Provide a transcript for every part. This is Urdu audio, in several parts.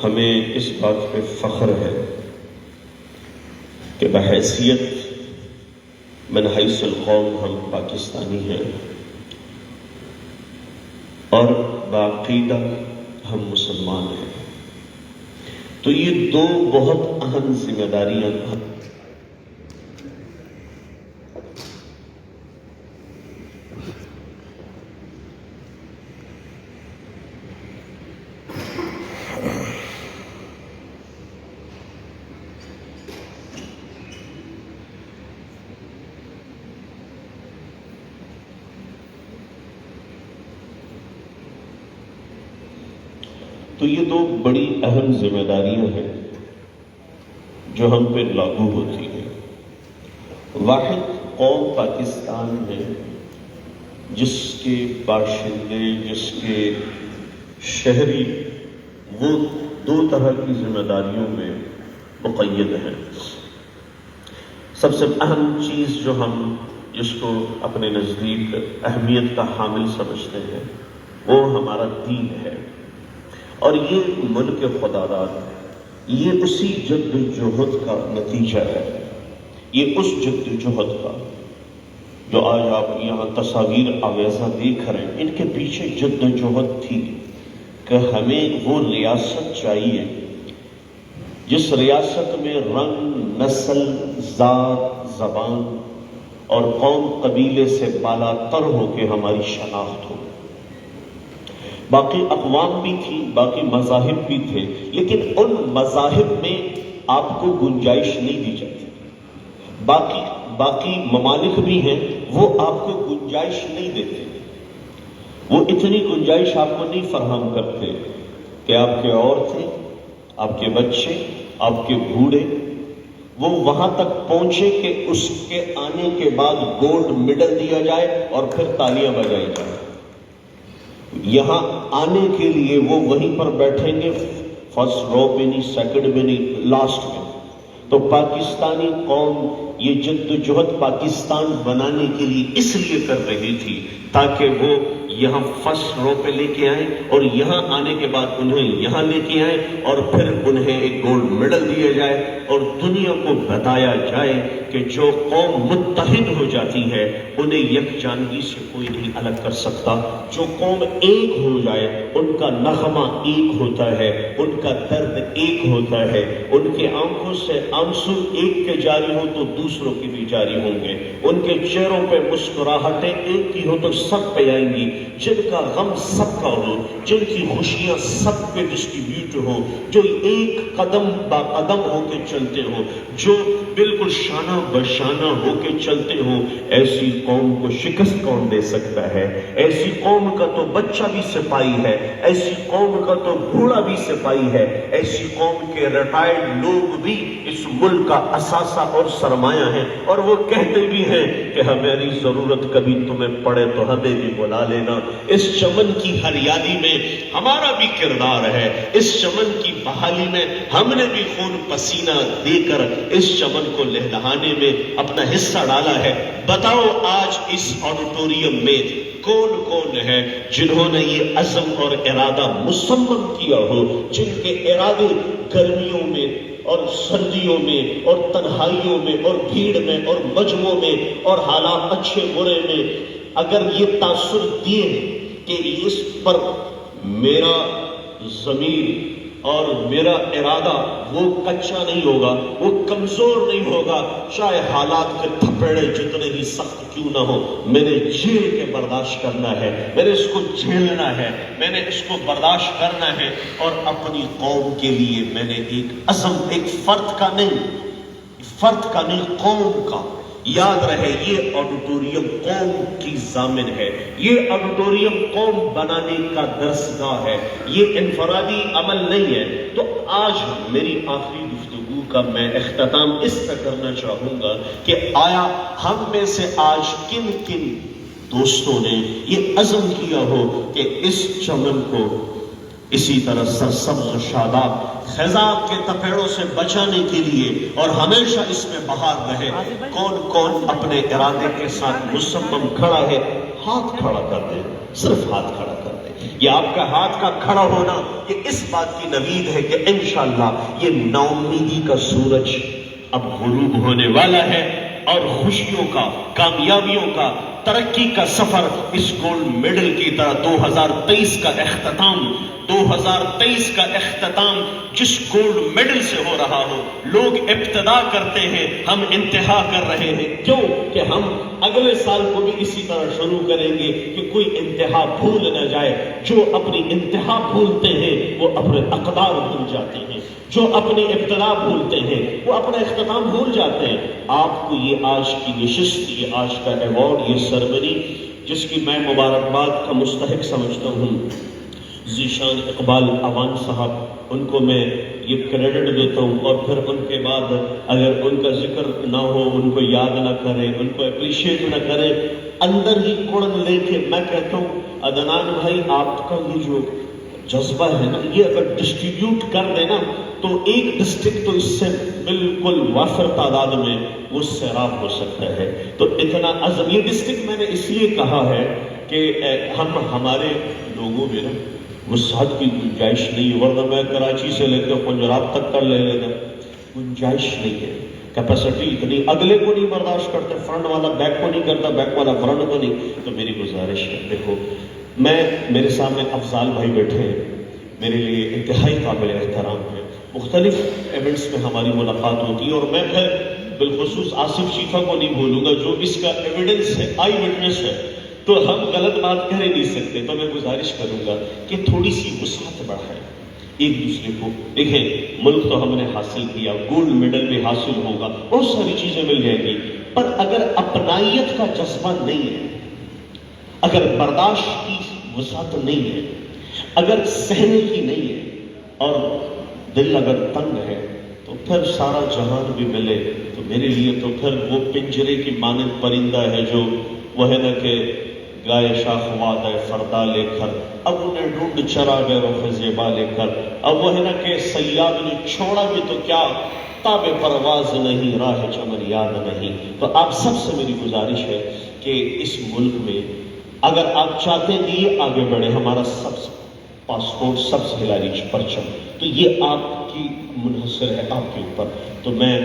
ہمیں اس بات پہ فخر ہے کہ بحیثیت من حیث القوم ہم پاکستانی ہیں اور بعقیدہ ہم مسلمان ہیں. تو یہ دو بہت اہم ذمہ داریاں ہیں. تو یہ دو بڑی اہم ذمہ داریاں ہیں جو ہم پہ لاگو ہوتی ہیں. واحد قوم پاکستان ہے جس کے باشندے، جس کے شہری وہ دو طرح کی ذمہ داریوں میں مقید ہیں. سب سے اہم چیز جو ہم جس کو اپنے نزدیک اہمیت کا حامل سمجھتے ہیں وہ ہمارا دین ہے. اور یہ ملک خداداد یہ اسی جد و جہد کا نتیجہ ہے. یہ اس جد و جہد کا جو آج آپ یہاں تصاویر آویزہ دیکھ رہے ہیں، ان کے پیچھے جد و جہد تھی کہ ہمیں وہ ریاست چاہیے جس ریاست میں رنگ، نسل، ذات، زبان اور قوم قبیلے سے بالا تر ہو کے ہماری شناخت ہو. باقی اقوام بھی تھی، باقی مذاہب بھی تھے، لیکن ان مذاہب میں آپ کو گنجائش نہیں دی جاتی. باقی ممالک بھی ہیں، وہ آپ کو گنجائش نہیں دیتے. وہ اتنی گنجائش آپ کو نہیں فراہم کرتے کہ آپ کے عورتیں، آپ کے بچے، آپ کے بوڑھے وہ وہاں تک پہنچے کہ اس کے آنے کے بعد گولڈ میڈل دیا جائے اور پھر تالیاں بجائی جائیں. یہاں آنے کے لیے وہ وہیں پر بیٹھیں گے، فرسٹ رو میں نہیں، سیکنڈ میں نہیں، لاسٹ میں. تو پاکستانی قوم یہ جد و جہد پاکستان بنانے کے لیے اس لیے کر رہی تھی تاکہ وہ یہاں فرسٹ رو پہ لے کے آئیں اور یہاں آنے کے بعد انہیں یہاں لے کے آئیں اور پھر انہیں ایک گولڈ میڈل دیا جائے اور دنیا کو بتایا جائے کہ جو قوم متحد ہو جاتی ہے انہیں یکجانگی سے کوئی نہیں الگ کر سکتا. جو قوم ایک ہو جائے ان کا نغمہ ایک ہوتا ہے، ان کا درد ایک ہوتا ہے. ان کے آنکھوں سے آنسو ایک کے جاری ہو تو دوسروں کے بھی جاری ہوں گے. ان کے چہروں پہ مسکراہٹیں ایک کی ہو تو سب پہ آئیں گی. جن کا غم سب کا ہو، جن کی خوشیاں سب پہ ڈسٹریبیوٹ ہو، جو ایک قدم با قدم ہو کے چلتے ہو، جو بالکل شانہ بشانہ ہو کے چلتے ہو، ایسی قوم کو شکست کون دے سکتا ہے؟ ایسی قوم کا تو بچہ بھی سپاہی ہے، ایسی قوم کا تو بوڑھا بھی سپاہی ہے، ایسی قوم کے ریٹائرڈ لوگ بھی اس ملک کا اثاثہ اور سرمایہ ہیں. اور وہ کہتے بھی ہیں کہ ہماری ضرورت کبھی تمہیں پڑے تو ہمیں بھی بلا لینا. اس چمن کی ہریالی میں ہمارا بھی کردار ہے، اس چمن کی بحالی میں ہم نے بھی خون پسینہ دے کر اس چمن کو لہلہانے میں اپنا حصہ ڈالا ہے. بتاؤ آج اس آڈیٹوریم میں کون کون ہے جنہوں نے یہ عزم اور ارادہ مصمم کیا ہو، جن کے ارادے گرمیوں میں اور سردیوں میں اور تنہائیوں میں اور بھیڑ میں اور مجموعوں میں اور حالات اچھے برے میں اگر یہ تاثر دیے کہ اس پر میرا ضمیر اور میرا ارادہ وہ کچا نہیں ہوگا، وہ کمزور نہیں ہوگا، چاہے حالات کے تھپیڑے جتنے ہی سخت کیوں نہ ہو، میں نے جھیل کے برداشت کرنا ہے، میں نے اس کو جھیلنا ہے، میں نے اس کو برداشت کرنا ہے. اور اپنی قوم کے لیے میں نے ایک عزم، ایک فرد کا نہیں قوم کا. یاد رہے یہ آڈیٹوریم قوم کی ضامن ہے، یہ آڈیٹوریم قوم بنانے کا درسگاہ ہے، یہ انفرادی عمل نہیں ہے. تو آج میری آخری گفتگو کا میں اختتام اس سے کرنا چاہوں گا کہ آیا ہم میں سے آج کن کن دوستوں نے یہ عزم کیا ہو کہ اس چمن کو اسی طرح سرسبز و شاداب خزاں کے تپیڑوں سے بچانے کے لیے اور ہمیشہ اس میں بہار رہے، کون کون اپنے ارادے کے ساتھ مصمم کھڑا ہے؟ ہاتھ کھڑا کر دے، صرف ہاتھ کھڑا کر دے. یہ آپ کا ہاتھ کا کھڑا ہونا یہ اس بات کی نوید ہے کہ انشاءاللہ یہ ناامیدی کا سورج اب غروب ہونے والا ہے اور خوشیوں کا، کامیابیوں کا، ترقی کا سفر اس گولڈ میڈل کی طرح 2023 کا اختتام جس گولڈ میڈل سے ہو رہا ہو. لوگ ابتدا کرتے ہیں، ہم انتہا کر رہے ہیں. کیوں کہ ہم اگلے سال کو بھی اسی طرح شروع کریں گے کہ کوئی انتہا بھول نہ جائے. جو اپنی انتہا بھولتے ہیں وہ اپنے اقدار بھول جاتے ہیں، جو اپنی ابتدا بھولتے ہیں وہ اپنا اختتام بھول جاتے ہیں. آپ کو یہ آج کی نشست، یہ آج کا ایوارڈ، یہ سرمنی جس کی میں مبارکباد کا مستحق سمجھتا ہوں ذیشان اقبال اوان صاحب، ان کو میں یہ کریڈٹ دیتا ہوں. اور پھر ان کے بعد اگر ان کا ذکر نہ ہو، ان کو یاد نہ کرے، ان کو اپریشیٹ نہ کرے، اندر ہی کڑن لے کے میں کہتا ہوں عدنان بھائی آپ کا یہ جو جذبہ ہے نا، یہ اگر ڈسٹریبیوٹ کر دے نا تو ایک ڈسٹرکٹ تو اس سے بالکل وافر تعداد میں وہ سیراب ہو سکتا ہے. تو اتنا عزم، یہ ڈسٹرکٹ میں نے اس لیے کہا ہے کہ ہمارے لوگوں میں نا وسعت کی گنجائش نہیں ہے، ورنہ میں کراچی سے لے کے پنجاب تک کا لے لینا، گنجائش نہیں ہے، کیپیسٹی اتنی، اگلے کو نہیں برداشت کرتے، فرنٹ والا بیک کو نہیں کرتا، بیک والا فرنٹ کو نہیں. تو میری گزارش ہے، دیکھو میرے سامنے افضال بھائی بیٹھے ہیں، میرے لیے انتہائی قابل احترام ہے. مختلف ایونٹس میں ہماری ملاقات ہوتی ہے اور میں پھر بالخصوص آصف شیخا کو نہیں بھولوں گا جو اس کا ایویڈنس ہے، آئی وٹنس ہے. تو ہم غلط بات کہہ نہیں سکتے. تو میں گزارش کروں گا کہ تھوڑی سی وسعت بڑھائیں ایک دوسرے کو. دیکھیں ملک تو ہم نے حاصل کیا، گولڈ میڈل بھی حاصل ہوگا، بہت ساری چیزیں مل جائیں گی، پر اگر اپنائیت کا جذبہ نہیں ہے، اگر برداشت کی وسعت نہیں ہے، اگر سہنے کی نہیں ہے اور دل اگر تنگ ہے تو پھر سارا جہان بھی ملے تو میرے لیے تو پھر وہ پنجرے کی مانند پرندہ ہے جو وہ ہے نا کہ گائے شاخ واد ہے فردا لے کر، اب انہیں ڈھونڈ چرا گئے رخ زیبا لے کر. اب وہ ہے نا کہ صیاد نے چھوڑا بھی تو کیا، تاب پرواز نہیں، راہ چمن یاد نہیں. تو آپ سب سے میری گزارش ہے کہ اس ملک میں اگر آپ چاہتے ہیں کہ یہ آگے بڑھے، ہمارا سب سے پاسپورٹ سب سے ہلاری پرچم، تو یہ آپ کی منحصر ہے آپ کے اوپر. تو میں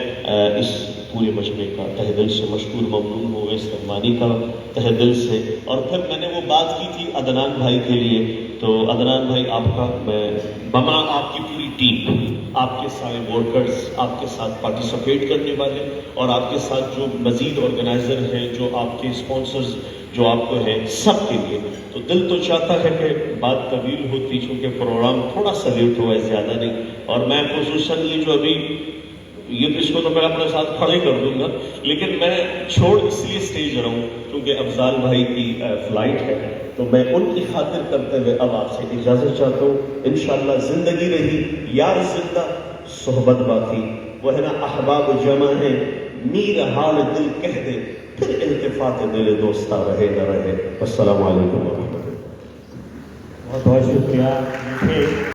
اس پورے مجمع کا تہ دل سے مشکور ممنون ہوں، استغفاری کا تہ دل سے. اور پھر میں نے وہ بات کی تھی عدنان بھائی کے لیے، تو عدنان بھائی آپ کا میں بما آپ کی پوری ٹیم، آپ کے سارے ورکرز، آپ کے ساتھ پارٹیسپیٹ کرنے والے اور آپ کے ساتھ جو مزید آرگنائزر ہیں، جو آپ کے اسپانسرز جو آپ کو ہیں، سب کے لیے تو دل تو چاہتا ہے کہ بات طویل ہوتی چونکہ پروگرام تھوڑا سا لیٹ ہوا ہے، زیادہ نہیں. اور میں خصوصاً یہ جو ابھی یہ اس کو تو میں اپنے ساتھ کھڑے کر دوں گا، لیکن میں چھوڑ اس لیے اسٹیج رہا ہوں کیونکہ افضال بھائی کی فلائٹ ہے، تو میں ان کی خاطر کرتے ہوئے اب آپ سے اجازت چاہتا ہوں. انشاءاللہ زندگی رہی، یار زندہ، صحبت باقی، وہ ہے نا احباب جمع ہے، میر حال دل کہہ دے، پھر التفات دل دوستہ رہے نہ رہے. السلام علیکم ورحمۃ اللہ. بہت بہت شکریہ.